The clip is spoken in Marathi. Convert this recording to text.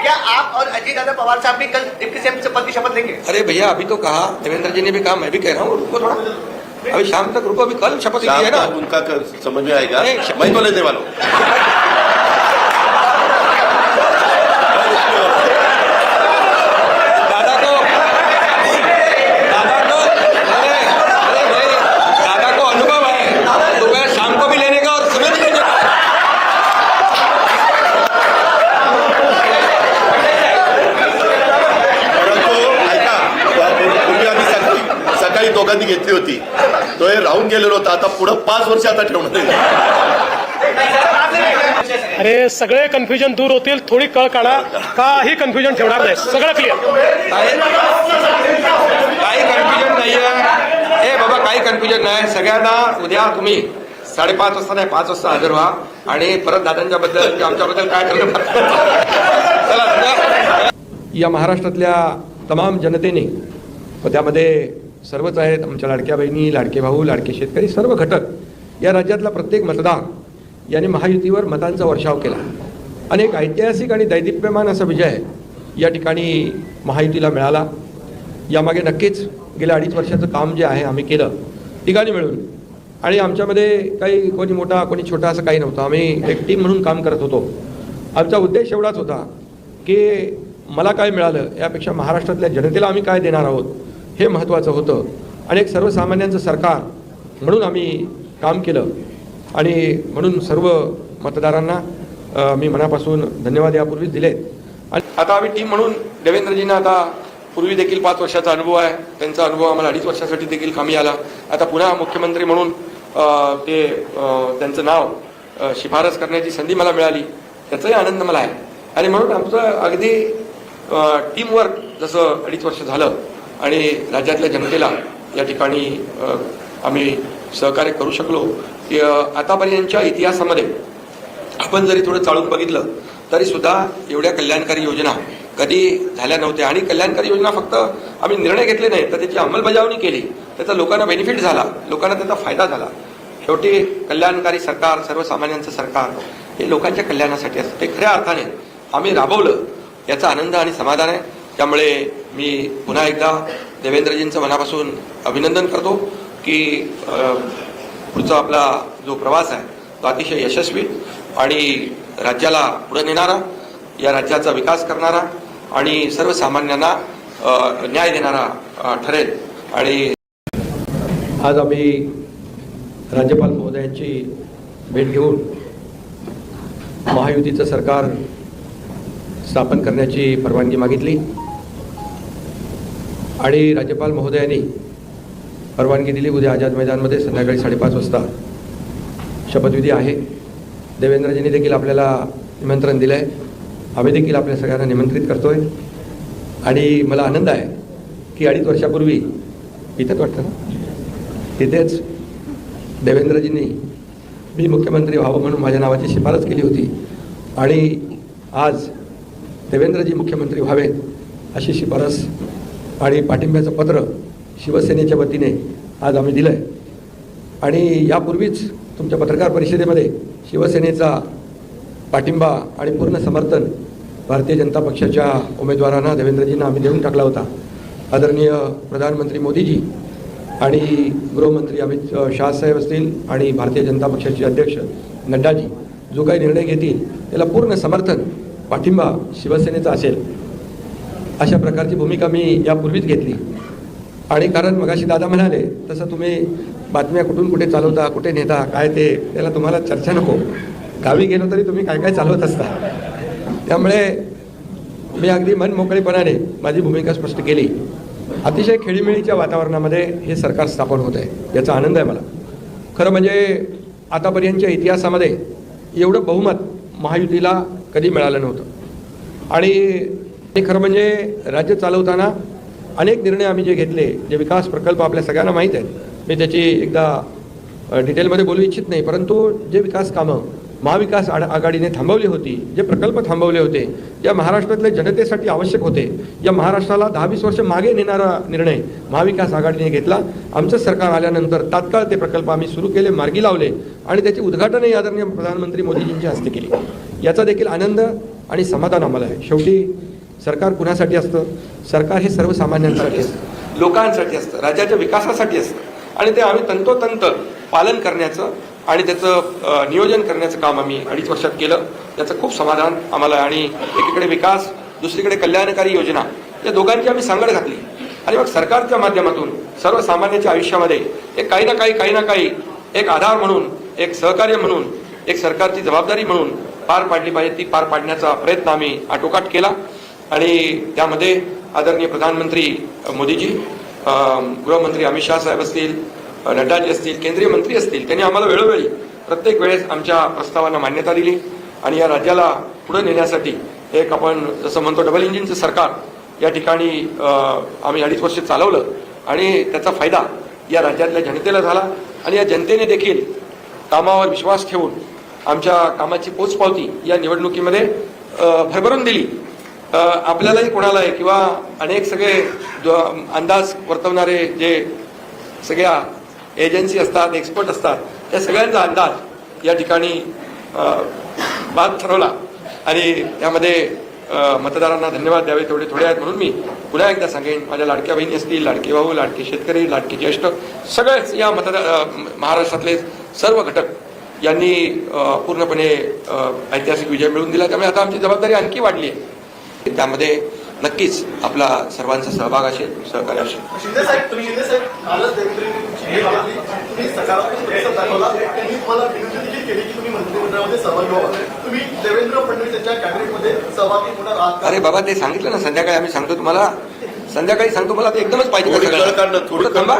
क्या आप और अजीत दादा पवार साहब भी कल डिप्टी सीएम पद की शपथ लेंगे? अरे भैया अभी तो कहा देवेंद्र जी ने भी कहा, मैं भी कह रहा हूँ रुको थोड़ा, अभी शाम तक रुको, अभी कल शपथ ली है ना। उनका समझ में आएगा, मैं तो लेने वाला हूँ। दोघांनी घेतली होती, तो हे राहून गेलेलो होता, आता पुढे 5 वर्ष आता ठेवणार. अरे सगळे कन्फ्युजन दूर होतील, थोडी कळ काढा, काही कन्फ्युजन ठेवणार नाही, सगळं क्लिअर. काही कन्फ्युजन नाहीये हे बाबा, काही कन्फ्युजन नाही. सगळ्यांना उद्या तुम्ही 5:30 वाजता नाही 5 वाजता हजर व्हा आणि परत दादांच्या बद्दल आमच्याबद्दल काय ठरलं चला. या महाराष्ट्रातल्या तमाम जनतेने व त्यामध्ये सर्वच आहेत, आमच्या लाडक्या बहिणी, लाडके भाऊ, लाडके शेतकरी, सर्व घटक, या राज्यातला प्रत्येक मतदार यांनी महायुतीवर मतांचा वर्षाव केला. अनेक ऐतिहासिक आणि दैदिप्यमान असा विजय या ठिकाणी महायुतीला मिळाला. यामागे नक्कीच गेल्या 2.5 वर्षाचं काम जे आहे आम्ही केलं तिघांनी मिळून, आणि आमच्यामध्ये काही कोणी मोठा कोणी छोटा असं काही नव्हतं. आम्ही एक टीम म्हणून काम करत होतो. आमचा उद्देश एवढाच होता की मला काय मिळालं यापेक्षा महाराष्ट्रातल्या जनतेला आम्ही काय देणार आहोत हे महत्त्वाचं होतं. आणि एक सर्वसामान्यांचं सरकार म्हणून आम्ही काम केलं, आणि म्हणून सर्व मतदारांना मी मनापासून धन्यवाद यापूर्वीच दिलेत. आणि आता आम्ही टीम म्हणून देवेंद्रजींना आता पूर्वी देखील 5 वर्षाचा अनुभव आहे, त्यांचा अनुभव आम्हाला 2.5 वर्षासाठी देखील कामी आला. आता पुन्हा मुख्यमंत्री म्हणून ते त्यांचं नाव शिफारस करण्याची संधी मला मिळाली, त्याचाही आनंद मला आहे. आणि म्हणून आमचं अगदी टीमवर्क जसं 2.5 वर्ष झालं आणि राज्यातल्या जनतेला या ठिकाणी आम्ही सहकार्य करू शकलो की आतापर्यंतच्या इतिहासामध्ये आपण जरी थोडं चाळून बघितलं तरी सुद्धा एवढ्या कल्याणकारी योजना कधी झाल्या नव्हत्या. आणि कल्याणकारी योजना फक्त आम्ही निर्णय घेतले नाही तर त्याची अंमलबजावणी केली, त्याचा लोकांना बेनिफिट झाला, लोकांना त्याचा फायदा झाला. शेवटी कल्याणकारी सरकार, सर्वसामान्यांचं सरकार हे लोकांच्या कल्याणासाठी असतं, ते खऱ्या अर्थाने आम्ही राबवलं, याचा आनंद आणि समाधान आहे. त्यामुळे मी पुन्हा एकदा देवेंद्रजींचं मनापासून अभिनंदन करतो की पुढचा आपला जो प्रवास आहे तो अतिशय यशस्वी आणि राज्याला पुढे नेणारा, या राज्याचा विकास करणारा आणि सर्वसामान्यांना न्याय देणारा ठरेल. आणि आज आम्ही राज्यपाल महोदयांची भेट घेऊन महायुतीचं सरकार स्थापन करण्याची परवानगी मागितली आणि राज्यपाल महोदयांनी परवानगी दिली. उद्या आझाद मैदानमध्ये संध्याकाळी 5:30 वाजता शपथविधी आहे. देवेंद्रजींनी देखील आपल्याला निमंत्रण दिलं आहे, आम्ही देखील आपल्या सगळ्यांना निमंत्रित करतोय. आणि मला आनंद आहे की 2.5 वर्षापूर्वी इथंच वाटतं ना, तिथेच देवेंद्रजींनी मी मुख्यमंत्री व्हावं म्हणून माझ्या नावाची शिफारस केली होती आणि आज देवेंद्रजी मुख्यमंत्री व्हावेत अशी शिफारस आणि पाठिंब्याचं पत्र शिवसेनेच्या वतीने आज आम्ही दिलं आहे. आणि यापूर्वीच तुमच्या पत्रकार परिषदेमध्ये शिवसेनेचा पाठिंबा आणि पूर्ण समर्थन भारतीय जनता पक्षाच्या उमेदवारांना देवेंद्रजींना आम्ही देऊन टाकला होता. आदरणीय प्रधानमंत्री मोदीजी आणि गृहमंत्री अमित शहासाहेब असतील आणि भारतीय जनता पक्षाचे अध्यक्ष नड्डाजी जो काही निर्णय घेतील त्याला पूर्ण समर्थन पाठिंबा शिवसेनेचा असेल अशा प्रकारची भूमिका मी यापूर्वीच घेतली. आणि कारण मगाशी दादा म्हणाले तसं तुम्ही बातम्या कुठून कुठे चालवता, कुठे नेता, काय ते त्याला तुम्हाला चर्चा नको, गावी गेलो तरी तुम्ही काय काय चालवत असता. त्यामुळे मी अगदी मनमोकळेपणाने माझी भूमिका स्पष्ट केली. अतिशय खेळीमेळीच्या वातावरणामध्ये हे सरकार स्थापन होत आहे, याचा आनंद आहे मला. खरं म्हणजे आतापर्यंतच्या इतिहासामध्ये एवढं बहुमत महायुतीला कधी मिळालं नव्हतं. आणि खरं म्हणजे राज्य चालवताना अनेक निर्णय आम्ही जे घेतले, जे विकास प्रकल्प आपल्या सगळ्यांना माहीत आहेत, मी त्याची एकदा डिटेलमध्ये बोलू इच्छित नाही, परंतु जे विकास कामं महाविकास आघाडीने थांबवली होती, जे प्रकल्प थांबवले होते, ज्या महाराष्ट्रातल्या जनतेसाठी आवश्यक होते, या महाराष्ट्राला 10-20 वर्ष मागे नेणारा निर्णय महाविकास आघाडीने घेतला. आमचं सरकार आल्यानंतर तात्काळ ते प्रकल्प आम्ही सुरू केले, मार्गी लावले आणि त्याचे उद्घाटनही आदरणीय प्रधानमंत्री मोदीजींच्या हस्ते केले. याचा देखील आनंद आणि समाधान आम्हाला आहे. शेवटी सरकार कुणासाठी असतं? सरकार हे सर्वसामान्यांसाठी असतं, लोकांसाठी असतं, राज्याच्या विकासासाठी असतं आणि ते आम्ही तंतोतंत पालन करण्याचं आणि त्याचं नियोजन करण्याचं काम आम्ही 2.5 वर्षात केलं. त्याचं खूप समाधान आम्हाला आहे. आणि एकीकडे विकास, दुसरीकडे कल्याणकारी योजना, या दोघांची आम्ही सांगड घातली आणि मग सरकारच्या माध्यमातून सर्वसामान्यांच्या आयुष्यामध्ये एक काही ना काही एक आधार म्हणून, एक सहकार्य म्हणून, एक सरकारची जबाबदारी म्हणून पार पाडली पाहिजे. ती पार पाडण्याचा प्रयत्न आम्ही आटोकाट केला आणि त्यामध्ये आदरणीय प्रधानमंत्री मोदीजी, गृहमंत्री अमित शाह साहेब असतील, नड्डाजी असतील, केंद्रीय मंत्री असतील, त्यांनी आम्हाला वेळोवेळी प्रत्येक वेळेस आमच्या प्रस्तावांना मान्यता दिली आणि या राज्याला पुढे नेण्यासाठी एक आपण जसं म्हणतो डबल इंजिनचं सरकार या ठिकाणी आम्ही 2.5 वर्ष चालवलं आणि त्याचा फायदा या राज्यातल्या जनतेला झाला आणि या जनतेने देखील कामावर विश्वास ठेवून आमच्या कामाची पोचपावती या निवडणुकीमध्ये भरभरून दिली. आपल्यालाही कोणालाही किंवा अनेक सगळे अंदाज वर्तवणारे जे सगळ्या एजन्सी असतात, एक्सपर्ट असतात, त्या सगळ्यांचा अंदाज या ठिकाणी बाद ठरवला आणि त्यामध्ये मतदारांना धन्यवाद द्यावे तेवढे थोडे आहेत. म्हणून मी पुन्हा एकदा सांगेन, माझ्या लाडक्या बहिणी असतील, लाडके भाऊ, लाडके शेतकरी, लाडके ज्येष्ठ, सगळेच या महाराष्ट्रातले सर्व घटक यांनी पूर्णपणे ऐतिहासिक विजय मिळवून दिला. त्यामुळे आता आमची जबाबदारी आणखी वाढली आहे. त्यामध्ये नक्कीच आपला सर्वांचा सहभाग असेल, सहकार्य असेल. शिंदे साहेब कालच तुम्ही सकारात्मक प्रतिसाद दाखवला. तुम्ही तुम्हाला विनंती देखील केली की तुम्ही मंत्रिमंडळामध्ये सहभागी व्हावा. तुम्ही देवेंद्र फडणवीस यांच्या कॅबिनेटमध्ये सहभागी होणार आहात का? अरे बाबा, ते सांगितलं ना संध्याकाळी आम्ही सांगतो तुम्हाला, संध्याकाळी सांगतो. मला ते एकदमच पाहिजे थोडी कळ काढणं, थोडी थांबा.